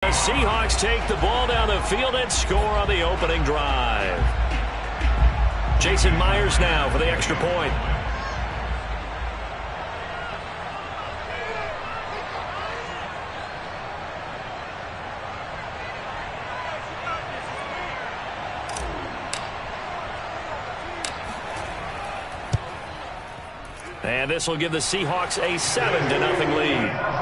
The Seahawks take the ball down the field and score on the opening drive. Jason Myers now for the extra point. And this will give the Seahawks a 7-0 lead.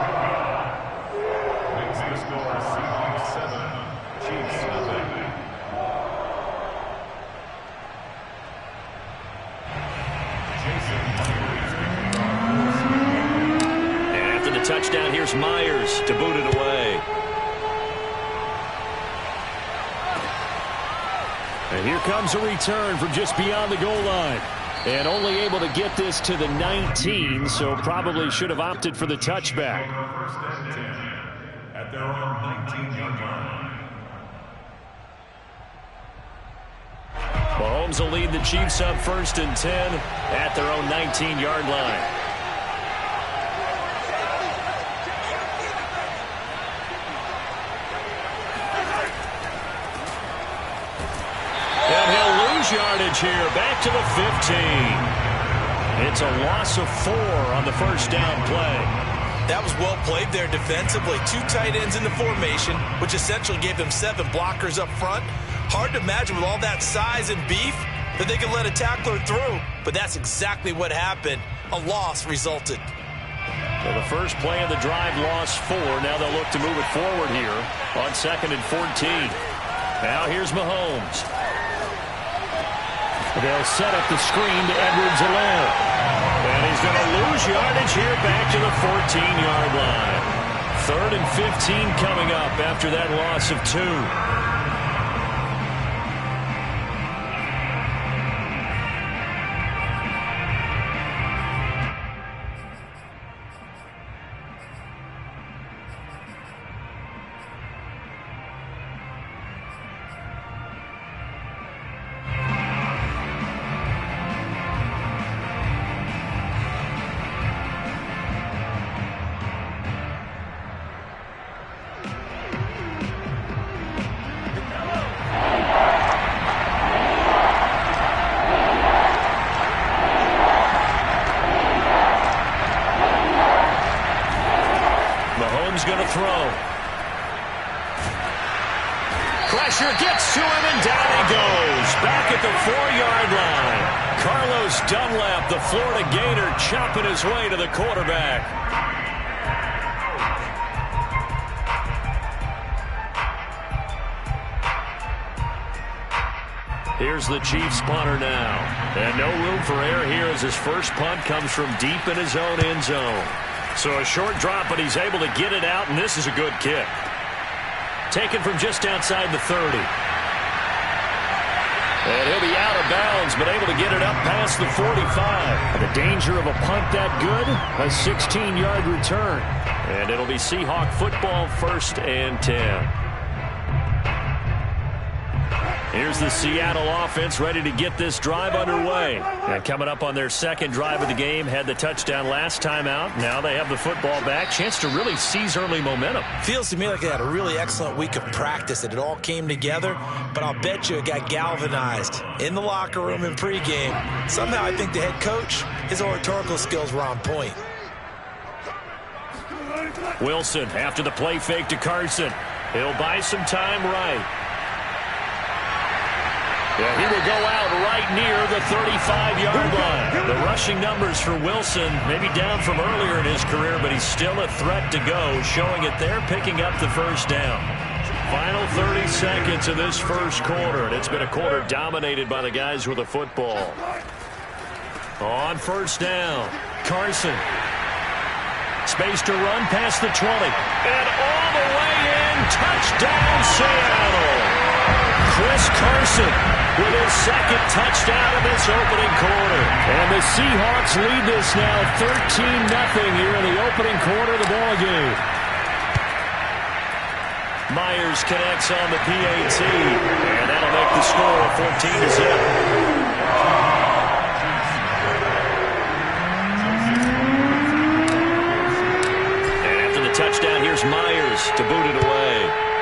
Touchdown, here's Myers to boot it away. And here comes a return from just beyond the goal line. And only able to get this to the 19, so probably should have opted for the touchback. At their own 19-yard line. Mahomes will lead the Chiefs up 1st and 10 at their own 19-yard line. Yardage here, back to the 15. It's a loss of 4 on the first down play. That was well played there defensively. 2 tight ends in the formation, which essentially gave them 7 blockers up front. Hard to imagine with all that size and beef that they could let a tackler through, but that's exactly what happened. A loss resulted. So the first play of the drive lost 4. Now they'll look to move it forward here on 2nd and 14. Now here's Mahomes. They'll set up the screen to Edwards-Helaire. And he's going to lose yardage here back to the 14-yard line. 3rd and 15 coming up after that loss of 2. Going to throw. Pressure gets to him, and down he goes. Back at the 4-yard line. Carlos Dunlap, the Florida Gator, chopping his way to the quarterback. Here's the Chiefs punter now. And no room for error here as his first punt comes from deep in his own end zone. So a short drop, but he's able to get it out, and this is a good kick. Taken from just outside the 30. And he'll be out of bounds, but able to get it up past the 45. The danger of a punt that good, a 16-yard return. And it'll be Seahawk football, 1st and 10. Here's the Seattle offense ready to get this drive underway. And coming up on their 2nd drive of the game, had the touchdown last time out. Now they have the football back. Chance to really seize early momentum. Feels to me like they had a really excellent week of practice, that it all came together. But I'll bet you it got galvanized in the locker room in pregame. Somehow I think the head coach, his oratorical skills were on point. Wilson after the play fake to Carson. He'll buy some time right. Yeah, he will go out right near the 35-yard line. The rushing numbers for Wilson maybe down from earlier in his career, but he's still a threat to go, showing it there, picking up the first down. Final 30 seconds of this first quarter, and it's been a quarter dominated by the guys with the football. On first down, Carson. Space to run past the 20. And all the way in, touchdown Seattle. Chris Carson with his 2nd touchdown of this opening quarter. And the Seahawks lead this now 13-0 here in the opening quarter of the ballgame. Myers connects on the PAT, and that'll make the score 14-0. And after the touchdown, here's Myers to boot it away.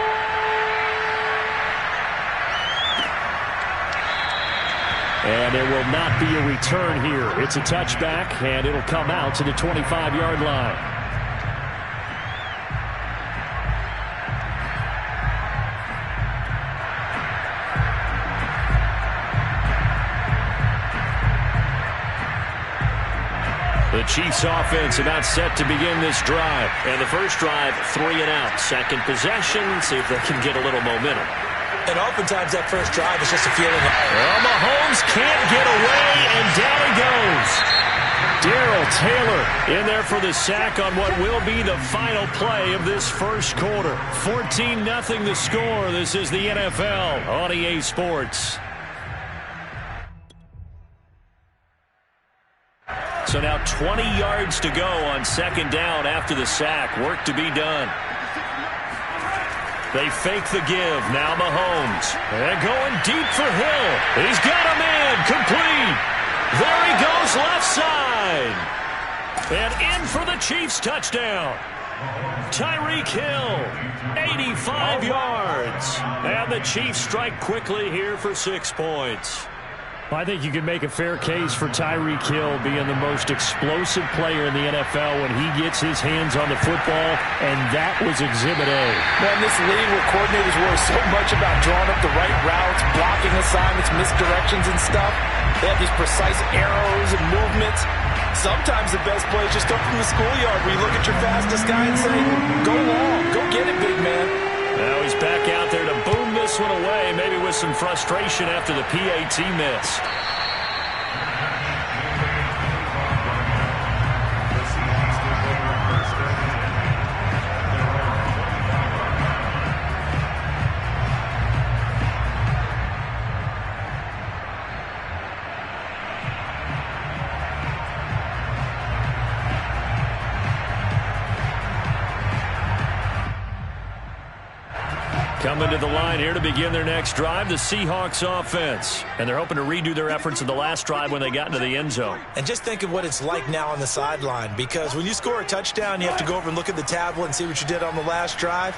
will not be a return here. It's a touchback, and it'll come out to the 25-yard line. The Chiefs offense about set to begin this drive. And the first drive, 3 and out. Second possession, see if they can get a little momentum. And oftentimes that first drive is just a feeling of... Well, Mahomes can't get away, and down he goes. Darrell Taylor in there for the sack on what will be the final play of this first quarter. 14-0 the score. This is the NFL on EA Sports. So now 20 yards to go on second down after the sack. Work to be done. They fake the give. Now Mahomes. They're going deep for Hill. He's got a man. Complete. There he goes left side. And in for the Chiefs touchdown. Tyreek Hill. 85 yards. And the Chiefs strike quickly here for 6 points. I think you can make a fair case for Tyreek Hill being the most explosive player in the NFL when he gets his hands on the football, and that was Exhibit A. Man, this league where coordinators worry so much about drawing up the right routes, blocking assignments, misdirections and stuff. They have these precise arrows and movements. Sometimes the best plays just come from the schoolyard where you look at your fastest guy and say, go long, go get it, big man. Now he's back out there to boom this one away, maybe with some frustration after the PAT miss. Coming to the line here to begin their next drive, the Seahawks offense. And they're hoping to redo their efforts in the last drive when they got into the end zone. And just think of what it's like now on the sideline, because when you score a touchdown, you have to go over and look at the tablet and see what you did on the last drive.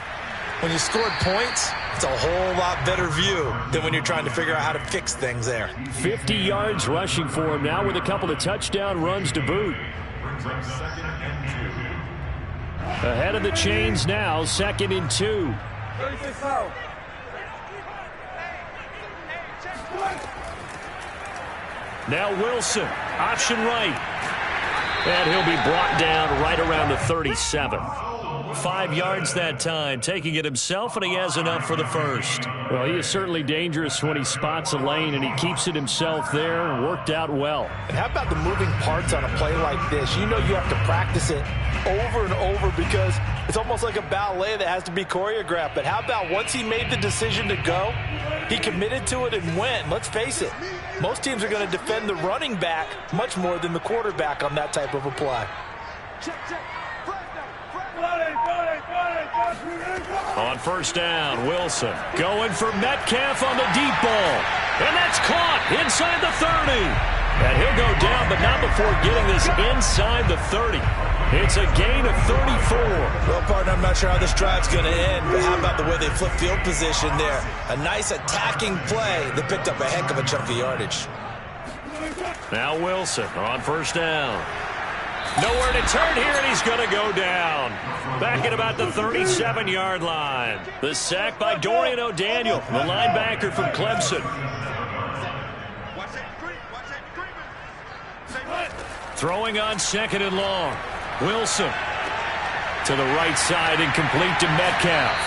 When you scored points, it's a whole lot better view than when you're trying to figure out how to fix things there. 50 yards rushing for him now with a couple of touchdown runs to boot. Ahead of the chains now, 2nd and 2. Now Wilson, option right. And he'll be brought down right around the 37. 5 yards that time, taking it himself, and he has enough for the first. Well, he is certainly dangerous when he spots a lane, and he keeps it himself there, and worked out well. And how about the moving parts on a play like this? You know you have to practice it over and over because it's almost like a ballet that has to be choreographed. But how about once he made the decision to go, he committed to it and went. Let's face it, most teams are going to defend the running back much more than the quarterback on that type of a play. On first down, Wilson going for Metcalf on the deep ball. And that's caught inside the 30. And he'll go down, but not before getting this inside the 30. It's a gain of 34. Well, partner, I'm not sure how this drive's going to end, but how about the way they flip field position there? A nice attacking play that picked up a heck of a chunk of yardage. Now Wilson on first down. Nowhere to turn here, and he's going to go down. Back at about the 37-yard line. The sack by Dorian O'Daniel, the linebacker from Clemson. Throwing on 2nd and long. Wilson to the right side and complete to Metcalf.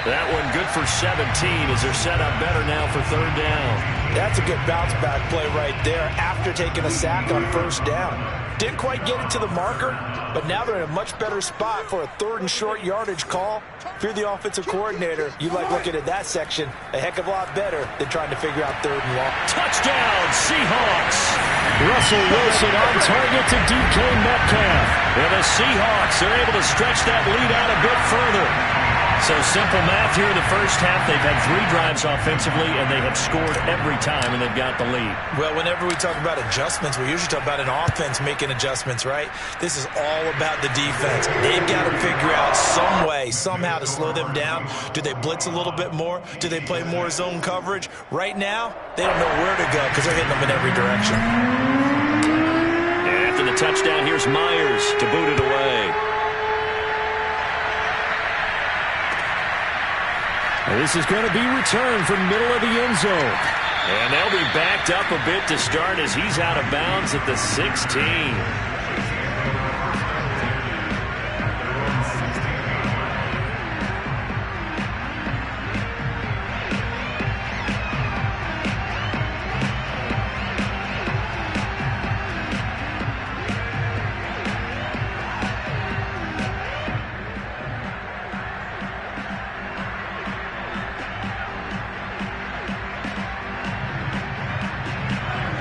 That one good for 17 as they're set up better now for 3rd down. That's a good bounce back play right there after taking a sack on 1st down. Didn't quite get it to the marker, but now they're in a much better spot for a 3rd and short yardage call. If you're the offensive coordinator, you like looking at that section a heck of a lot better than trying to figure out 3rd and long. Touchdown, Seahawks! Russell Wilson on target to DK Metcalf. And the Seahawks are able to stretch that lead out a bit further. So simple math here in the first half. They've had 3 drives offensively, and they have scored every time, and they've got the lead. Well, whenever we talk about adjustments, we usually talk about an offense making adjustments, right? This is all about the defense. They've got to figure out some way, somehow to slow them down. Do they blitz a little bit more? Do they play more zone coverage? Right now, they don't know where to go because they're hitting them in every direction. And after the touchdown, here's Myers to boot it away. This is going to be returned from middle of the end zone. And they'll be backed up a bit to start as he's out of bounds at the 16.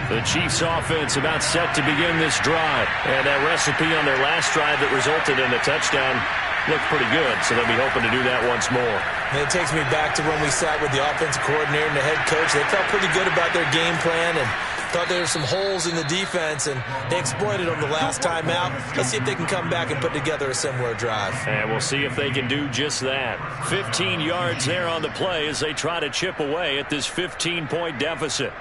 The Chiefs offense about set to begin this drive. And that recipe on their last drive that resulted in a touchdown looked pretty good, so they'll be hoping to do that once more. And it takes me back to when we sat with the offensive coordinator and the head coach. They felt pretty good about their game plan and thought there were some holes in the defense, and they exploited them the last time out. Let's see if they can come back and put together a similar drive. And we'll see if they can do just that. 15 yards there on the play as they try to chip away at this 15-point deficit.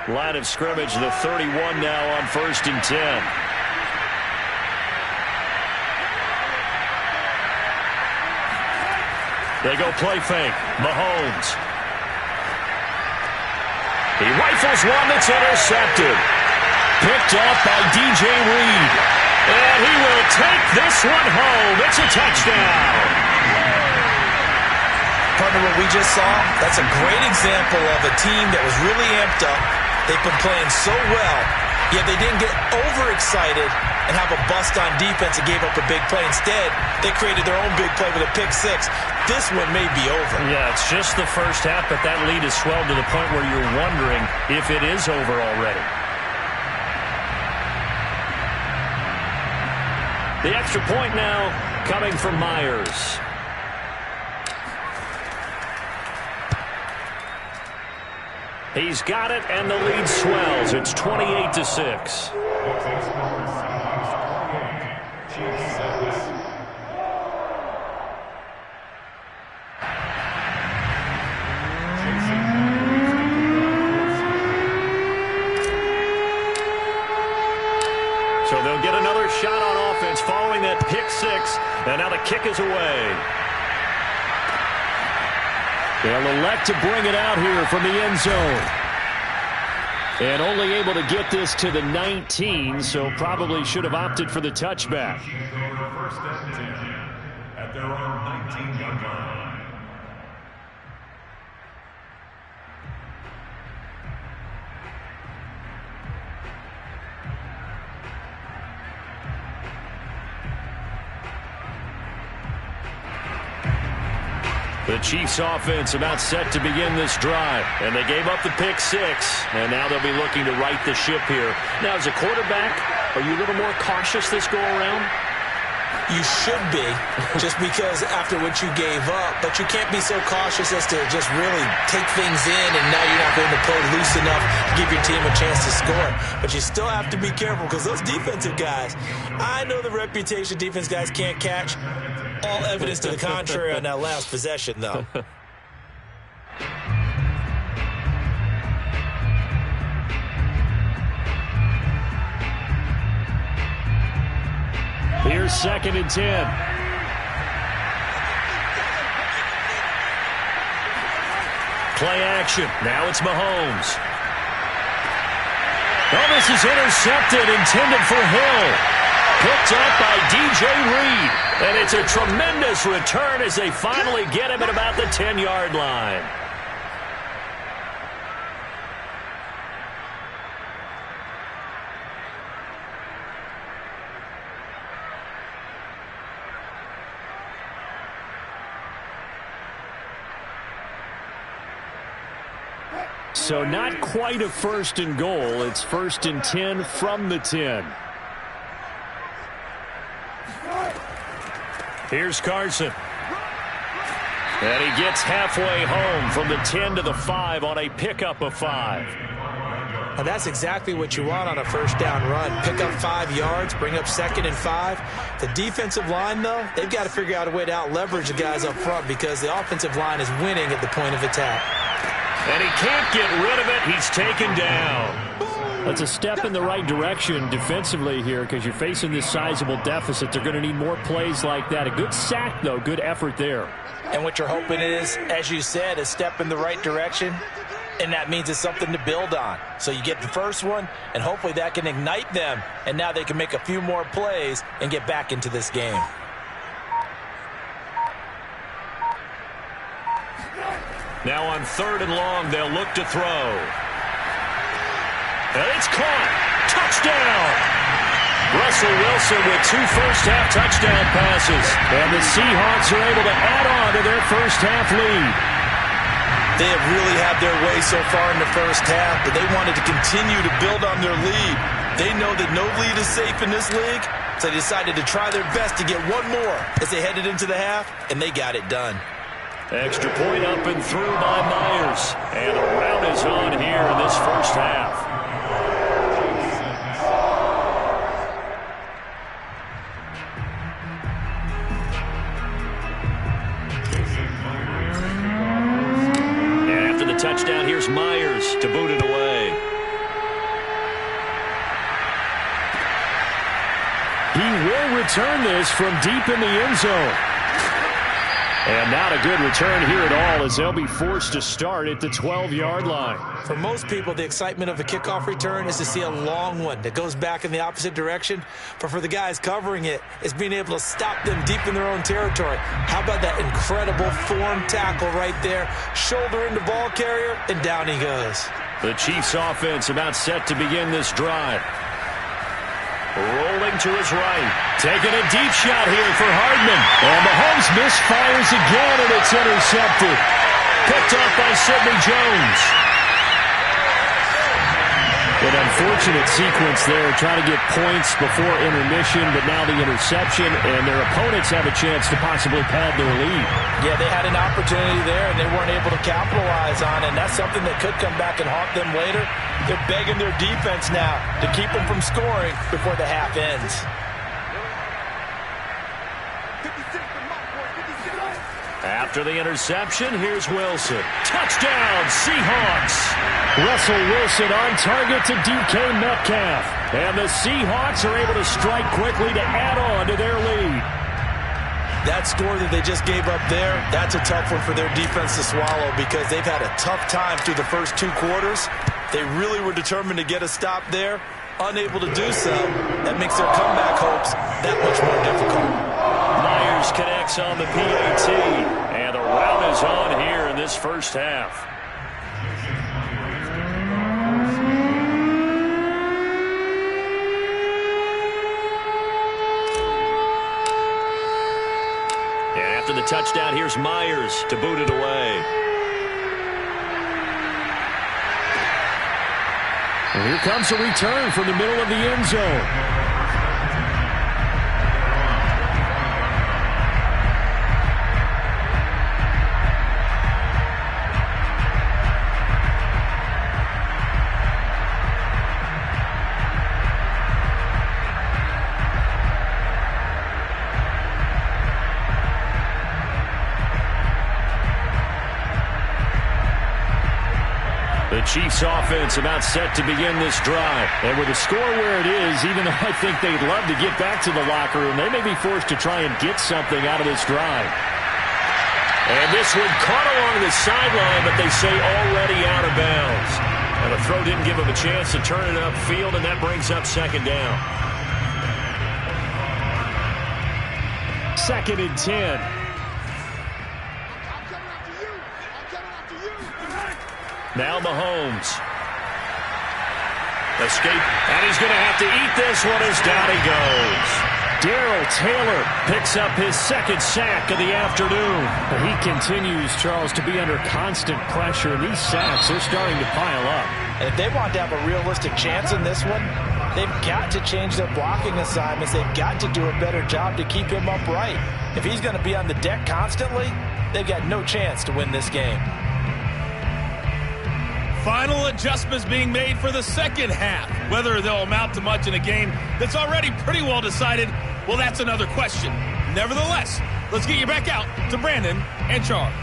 Line of scrimmage, the 31 now on 1st and 10. They go play fake. Mahomes. He rifles one that's intercepted. Picked up by DJ Reed. And he will take this one home. It's a touchdown. Partner, what we just saw, that's a great example of a team that was really amped up. They've been playing so well, yet they didn't get overexcited and have a bust on defense and gave up a big play. Instead, they created their own big play with a pick six. This one may be over. Yeah, it's just the first half, but that lead has swelled to the point where you're wondering if it is over already. The extra point now coming from Myers. He's got it, and the lead swells. It's 28-6. So they'll get another shot on offense following that pick six, and now the kick is away. They'll elect to bring it out here from the end zone. And only able to get this to the 19, so probably should have opted for the touchback. 1st and 10 at their own 19-yard line. The Chiefs offense about set to begin this drive. And they gave up the pick six. And now they'll be looking to right the ship here. Now, as a quarterback, are you a little more cautious this go-around? You should be, just because after what you gave up. But you can't be so cautious as to just really take things in, and now you're not going to play loose enough to give your team a chance to score. But you still have to be careful because those defensive guys, I know the reputation defense guys can't catch. All evidence to the contrary on that last possession, though. Here's 2nd and 10. Play action. Now it's Mahomes. Oh, this is intercepted, intended for Hill. Picked up by DJ Reed. And it's a tremendous return as they finally get him at about the 10-yard line. So not quite a first and goal. It's 1st and 10 from the 10. Here's Carson. And he gets halfway home from the 10 to the 5 on a pickup of 5. And that's exactly what you want on a first down run. Pick up 5 yards, bring up 2nd and 5. The defensive line, though, they've got to figure out a way to out-leverage the guys up front because the offensive line is winning at the point of attack. And he can't get rid of it. He's taken down. That's a step in the right direction defensively here because you're facing this sizable deficit. They're going to need more plays like that. A good sack, though. Good effort there. And what you're hoping is, as you said, a step in the right direction. And that means it's something to build on. So you get the first one, and hopefully that can ignite them. And now they can make a few more plays and get back into this game. Now on 3rd and long, they'll look to throw. And it's caught. Touchdown. Russell Wilson with 2 first-half touchdown passes. And the Seahawks are able to add on to their first-half lead. They have really had their way so far in the first half, but they wanted to continue to build on their lead. They know that no lead is safe in this league, so they decided to try their best to get one more as they headed into the half, and they got it done. Extra point up and through by Myers. And a rout is on here in this first half. Touchdown, here's Myers to boot it away. He will return this from deep in the end zone. And not a good return here at all as they'll be forced to start at the 12-yard line. For most people, the excitement of a kickoff return is to see a long one that goes back in the opposite direction. But for the guys covering it, it's being able to stop them deep in their own territory. How about that incredible form tackle right there? Shoulder into ball carrier, and down he goes. The Chiefs offense about set to begin this drive. Rolling to his right. Taking a deep shot here for Hardman. And Mahomes misfires again, and it's intercepted. Picked off by Sidney Jones. An unfortunate sequence there, trying to get points before intermission, but now the interception, and their opponents have a chance to possibly pad their lead. Yeah, they had an opportunity there, and they weren't able to capitalize on it, and that's something that could come back and haunt them later. They're begging their defense now to keep them from scoring before the half ends. After the interception, here's Wilson. Touchdown, Seahawks. Russell Wilson on target to DK Metcalf. And the Seahawks are able to strike quickly to add on to their lead. That score that they just gave up there, that's a tough one for their defense to swallow because they've had a tough time through the first 2 quarters. They really were determined to get a stop there. Unable to do so, that makes their comeback hopes that much more difficult. Myers connects on the PAT, and the rout is on here in this first half. And after the touchdown, here's Myers to boot it away. And here comes a return from the middle of the end zone. The Chiefs offense about set to begin this drive. And with the score where it is, even though I think they'd love to get back to the locker room, they may be forced to try and get something out of this drive. And this one caught along the sideline, but they say already out of bounds. And the throw didn't give them a chance to turn it upfield, and that brings up 2nd down. 2nd and 10. Now Mahomes. Escape, and he's going to have to eat this one as down he goes. Darrell Taylor picks up his second sack of the afternoon. He continues, Charles, to be under constant pressure, and these sacks are starting to pile up. And if they want to have a realistic chance in this one, they've got to change their blocking assignments. They've got to do a better job to keep him upright. If he's going to be on the deck constantly, they've got no chance to win this game. Final adjustments being made for the second half. Whether they'll amount to much in a game that's already pretty well decided, well, that's another question. Nevertheless, let's get you back out to Brandon and Charles.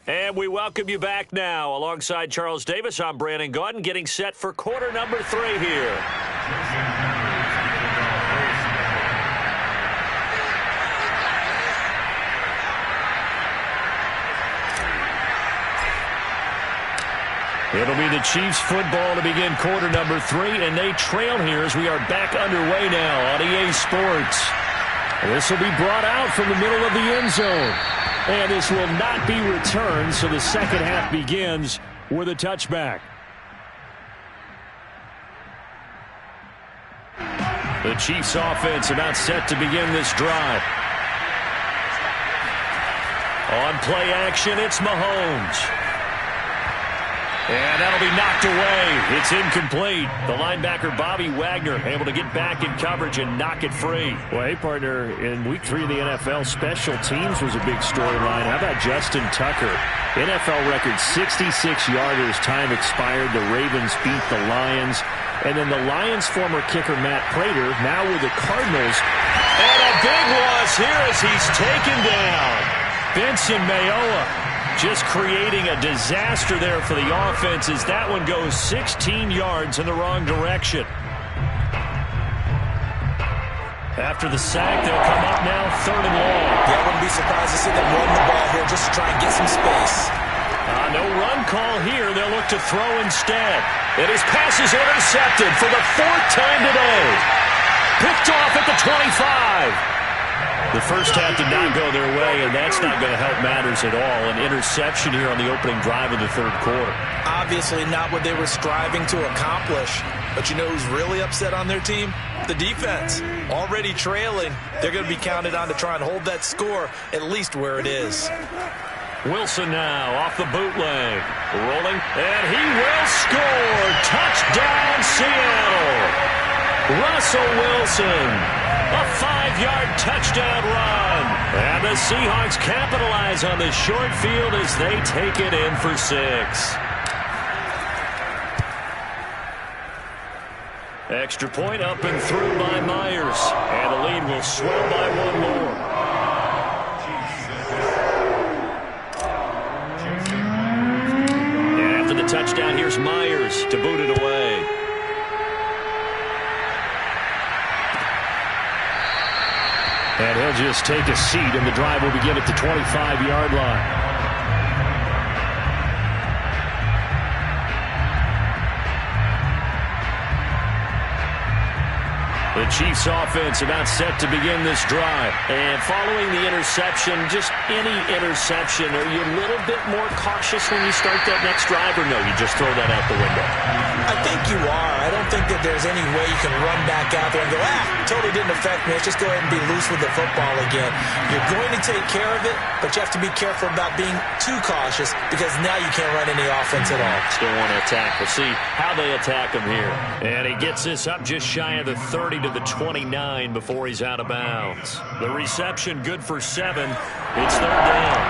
And we welcome you back now. Alongside Charles Davis, I'm Brandon Gaudin, getting set for quarter number 3 here. It'll be the Chiefs football to begin quarter number 3, and they trail here as we are back underway now on EA Sports. This will be brought out from the middle of the end zone. And this will not be returned, so the second half begins with a touchback. The Chiefs offense about set to begin this drive. On play action, it's Mahomes. And that'll be knocked away. It's incomplete. The linebacker, Bobby Wagner, able to get back in coverage and knock it free. Well, hey, partner, in Week 3 of the NFL, special teams was a big storyline. How about Justin Tucker? NFL record 66-yarders, time expired. The Ravens beat the Lions. And then the Lions' former kicker, Matt Prater, now with the Cardinals. And a big loss here as he's taken down. Benson Mayowa just creating a disaster there for the offense as that one goes 16 yards in the wrong direction. After the sack, they'll come up now 3rd and long. Yeah, I wouldn't be surprised to see them run the ball here just to try and get some space. No run call here. They'll look to throw instead. And his pass is intercepted for the 4th time today. Picked off at the 25. The first half did not go their way, and that's not going to help matters at all. An interception here on the opening drive of the 3rd quarter. Obviously not what they were striving to accomplish. But you know who's really upset on their team? The defense. Already trailing. They're going to be counted on to try and hold that score at least where it is. Wilson now off the bootleg. Rolling, and he will score. Touchdown, Seattle. Russell Wilson. A 5-yard touchdown run. And the Seahawks capitalize on the short field as they take it in for 6. Extra point up and through by Myers. And the lead will swell by 1 more. And after the touchdown, here's Myers to boot it away. And he'll just take a seat, and the drive will begin at the 25-yard line. The Chiefs offense about set to begin this drive. And following the interception, just any interception, are you a little bit more cautious when you start that next drive, or no, you just throw that out the window? I think you are. I don't think that there's any way you can run back out there and go, totally didn't affect me. Let's just go ahead and be loose with the football again. You're going to take care of it, but you have to be careful about being too cautious because now you can't run any offense at all. Still want to attack. We'll see how they attack him here. And he gets this up just shy of the 30 to the 29 before he's out of bounds. The reception good for 7. It's 3rd down.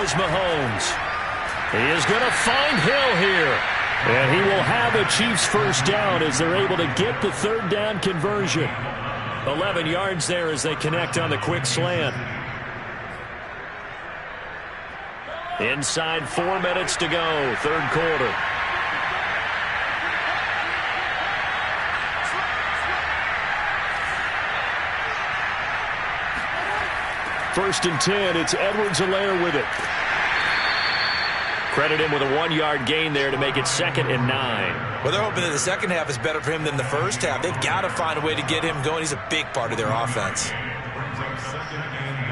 Mahomes. He is going to find Hill here. And he will have a Chiefs first down as they're able to get the 3rd down conversion. 11 yards there as they connect on the quick slant. Inside 4 minutes to go, 3rd quarter. First and 10, it's Edwards-Helaire with it. Credit him with a 1-yard gain there to make it 2nd and 9. Well, they're hoping that the second half is better for him than the first half. They've got to find a way to get him going. He's a big part of their offense. Brings up 2nd and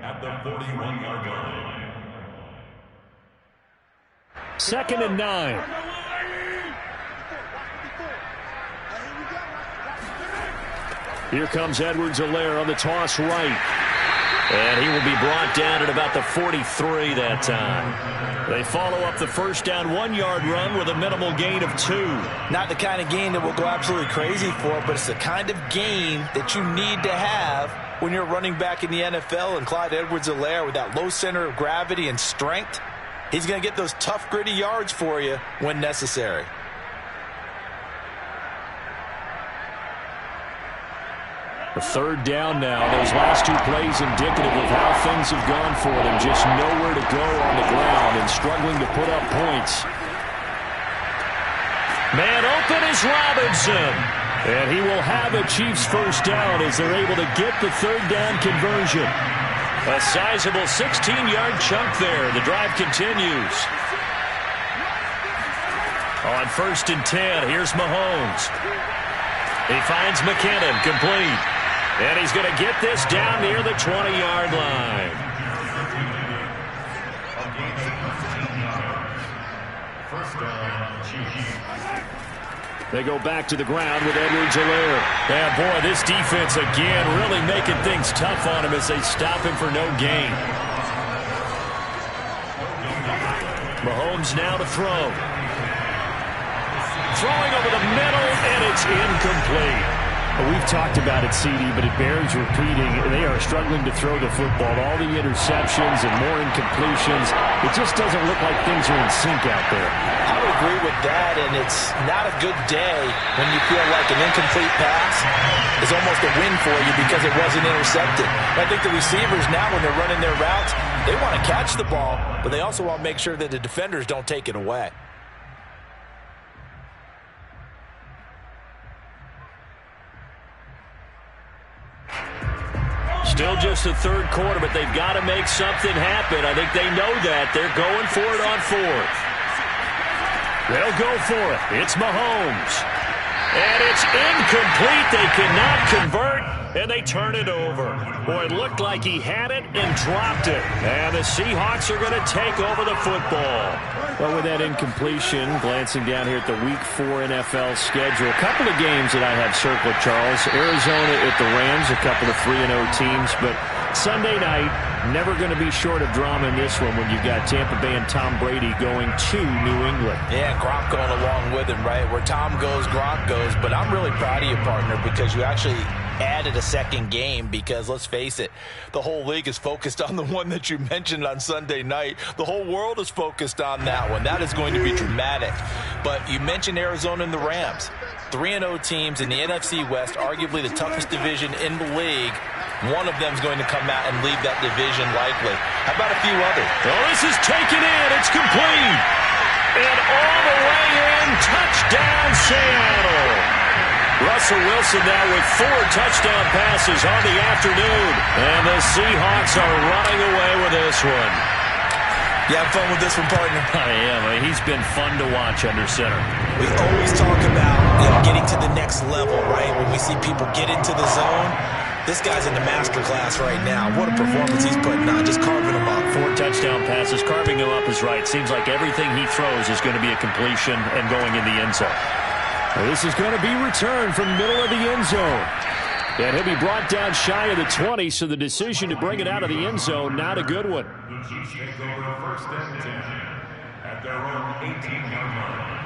9 at the 41-yard line. 2nd and 9. Here comes Edwards-Helaire on the toss right. And he will be brought down at about the 43 that time. They follow up the first down 1-yard run with a minimal gain of 2. Not the kind of gain that we'll go absolutely crazy for, but it's the kind of gain that you need to have when you're running back in the NFL. And Clyde Edwards-Helaire, with that low center of gravity and strength, he's going to get those tough, gritty yards for you when necessary. The 3rd down now. Those last 2 plays indicative of how things have gone for them. Just nowhere to go on the ground and struggling to put up points. Man open is Robinson. And he will have a Chiefs first down as they're able to get the 3rd down conversion. A sizable 16-yard chunk there. The drive continues. On 1st and 10, here's Mahomes. He finds McKinnon, complete. And he's going to get this down near the 20-yard line. First down, Chiefs. They go back to the ground with Edwards-Helaire. Yeah, boy, this defense again really making things tough on him as they stop him for no gain. Mahomes now to throw. Throwing over the middle, and it's incomplete. We've talked about it, CD, but it bears repeating. They are struggling to throw the football. All the interceptions and more incompletions. It just doesn't look like things are in sync out there. I would agree with that, and it's not a good day when you feel like an incomplete pass is almost a win for you because it wasn't intercepted. I think the receivers now, when they're running their routes, they want to catch the ball, but they also want to make sure that the defenders don't take it away. Still just the 3rd quarter, but they've got to make something happen. I think they know that. They're going for it on 4th. They'll go for it. It's Mahomes. And it's incomplete. They cannot convert, and they turn it over. Boy, it looked like he had it and dropped it. And the Seahawks are going to take over the football. Well, with that incompletion, glancing down here at the Week 4 NFL schedule, a couple of games that I have circled, Charles. Arizona at the Rams, a couple of 3-0 teams, but Sunday night, never going to be short of drama in this one when you've got Tampa Bay and Tom Brady going to New England. Yeah, and Gronk going along with him, right? Where Tom goes, Gronk goes. But I'm really proud of you, partner, because you actually added a 2nd game because, let's face it, the whole league is focused on the one that you mentioned on Sunday night. The whole world is focused on that one. That is going to be dramatic. But you mentioned Arizona and the Rams. 3-0 teams in the NFC West, arguably the toughest division in the league. One of them is going to come out and lead that division likely. How about a few others? Oh, this is taken in. It's complete. And all the way in. Touchdown, Seattle. Russell Wilson now with 4 touchdown passes on the afternoon. And the Seahawks are running away with this one. You have fun with this one, partner? I am. He's been fun to watch under center. We always talk about getting to the next level, right? When we see people get into the zone, this guy's in the master class right now. What a performance he's putting on, just carving them up. 4 touchdown passes, carving him up is right. Seems like everything he throws is going to be a completion and going in the end zone. Well, this is going to be returned from the middle of the end zone. And he'll be brought down shy of the 20, so the decision to bring it out of the end zone, not a good one. The Chiefs take over 1st and 10 at their own 18-yard line.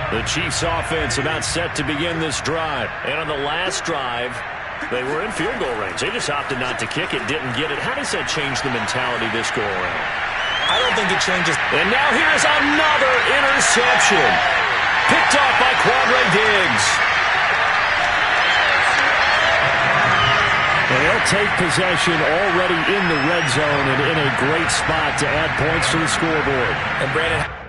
The Chiefs offense about set to begin this drive. And on the last drive, they were in field goal range. They just opted not to kick it, didn't get it. How does that change the mentality this go around? I don't think it changes. And now here's another interception. Picked off by Quandre Diggs. And they'll take possession already in the red zone and in a great spot to add points to the scoreboard. And Brandon,